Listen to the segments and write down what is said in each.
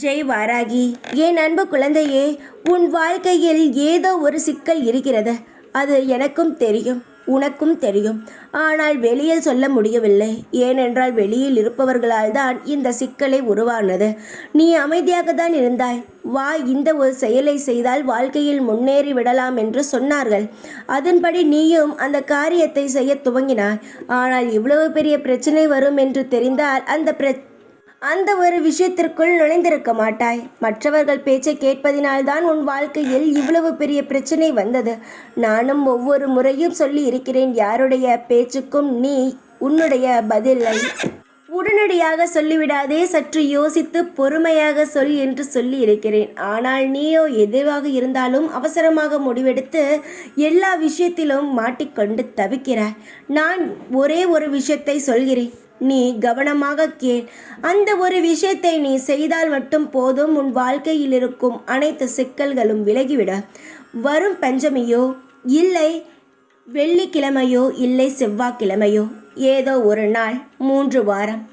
ஜெய் வாராகி, என் அன்பு குழந்தையே, உன் வாழ்க்கையில் ஏதோ ஒரு சிக்கல் இருக்கிறது. அது எனக்கும் தெரியும், உனக்கும் தெரியும். ஆனால் வெளியில் சொல்ல முடியவில்லை. ஏனென்றால் வெளியில் இருப்பவர்களால் தான் இந்த சிக்கலை உருவானது. நீ அமைதியாக தான் இருந்தாய். வா, இந்த ஒரு செயலை செய்தால் வாழ்க்கையில் முன்னேறி விடலாம் என்று சொன்னார்கள். அதன்படி நீயும் அந்த காரியத்தை செய்ய துவங்கினாய். ஆனால் இவ்வளவு பெரிய பிரச்சனை வரும் என்று தெரிந்தால் அந்த ஒரு விஷயத்திற்குள் நுழைந்திருக்க மாட்டாய். மற்றவர்கள் பேச்சை கேட்பதினால்தான் உன் வாழ்க்கையில் இவ்வளவு பெரிய பிரச்சனை வந்தது. நானும் ஒவ்வொரு முறையும் சொல்லி இருக்கிறேன், யாருடைய பேச்சுக்கும் நீ உன்னுடைய பதிலை உடனடியாக சொல்லிவிடாதே, சற்று யோசித்து பொறுமையாக சொல் என்று சொல்லி இருக்கிறேன். ஆனால் நீயோ எதுவாக இருந்தாலும் அவசரமாக முடிவெடுத்து எல்லா விஷயத்திலும் மாட்டிக்கொண்டு தவிக்கிறாய். நான் ஒரே ஒரு விஷயத்தை சொல்கிறேன், நீ கவனமாக கேள். அந்த ஒரு விஷயத்தை நீ செய்தால் மட்டும் போதும், உன் வாழ்க்கையில் இருக்கும் அனைத்து சிக்கல்களும் விலகிவிட. வரும் பஞ்சமியோ இல்லை வெள்ளிக்கிழமையோ இல்லை செவ்வாய்க்கிழமையோ, ஏதோ ஒரு நாள் 3 வாரம்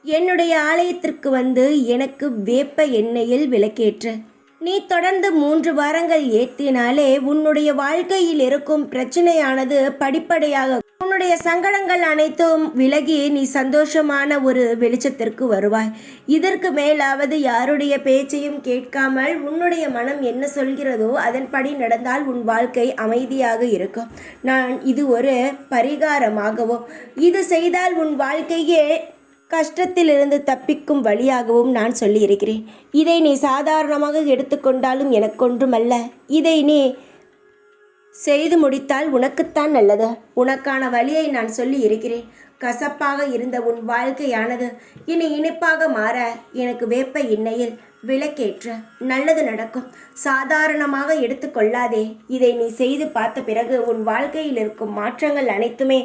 என்னுடைய ஆலயத்திற்கு வந்து எனக்கு வேப்ப எண்ணெயில் விளக்கேற்று. நீ தொடர்ந்து 3 வாரங்கள் ஏற்றினாலே உன்னுடைய வாழ்க்கையில் இருக்கும் பிரச்சனையானது படிப்படியாக, உன்னுடைய சங்கடங்கள் அனைத்தும் விலகி நீ சந்தோஷமான ஒரு வெளிச்சத்திற்கு வருவாய். இதற்கு மேலாவது யாருடைய பேச்சையும் கேட்காமல் உன்னுடைய மனம் என்ன சொல்கிறதோ அதன்படி நடந்தால் உன் வாழ்க்கை அமைதியாக இருக்கும். நான் இது ஒரு பரிகாரமாகவும், இது செய்தால் உன் செய்கையே கஷ்டத்திலிருந்து தப்பிக்கும் வழியாகவும் நான் சொல்லியிருக்கிறேன். இதை நீ சாதாரணமாக எடுத்துக்கொண்டாலும் எனக்கொன்றுமல்ல. இதை நீ செய்து முடித்தால் உனக்குத்தான் நல்லது. உனக்கான வழியை நான் சொல்லி இருக்கிறேன். கசப்பாக இருந்த உன் வாழ்க்கையானது இனி இனிப்பாக மாற எனக்கு வேப்ப எண்ணெயில் விளக்கேற்ற நல்லது நடக்கும். சாதாரணமாக எடுத்துக்கொள்ளாதே. இதை நீ செய்து பார்த்த பிறகு உன் வாழ்க்கையில் இருக்கும் மாற்றங்கள் அனைத்துமே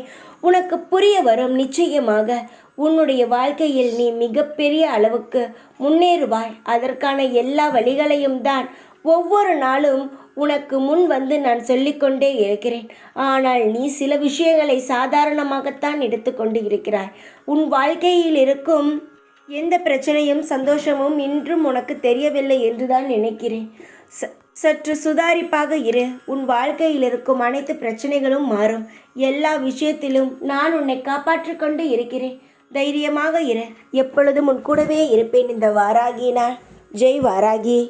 உனக்கு புரிய வரும். நிச்சயமாக உன்னுடைய வாழ்க்கையில் நீ மிகப்பெரிய அளவுக்கு முன்னேறுவாய். அதற்கான எல்லா வழிகளையும் தான் ஒவ்வொரு நாளும் உனக்கு முன் வந்து நான் சொல்லிக்கொண்டே இருக்கிறேன். ஆனால் நீ சில விஷயங்களை சாதாரணமாகத்தான் எடுத்துக்கொண்டு இருக்கிறாய். உன் வாழ்க்கையில் இருக்கும் எந்த பிரச்சனையும் சந்தோஷமும் இன்றும் உனக்கு தெரியவில்லை என்றுதான் நினைக்கிறேன். சற்று சுதாரிப்பாக இரு. உன் வாழ்க்கையில் இருக்கும் அனைத்து பிரச்சனைகளும் மாறும். எல்லா விஷயத்திலும் நான் உன்னை காப்பாற்றி கொண்டு இருக்கிறேன். தைரியமாக இரு. எப்பொழுதும் உன் கூடவே இருப்பேன். இந்த வாராகி நான். ஜெய் வாராகி.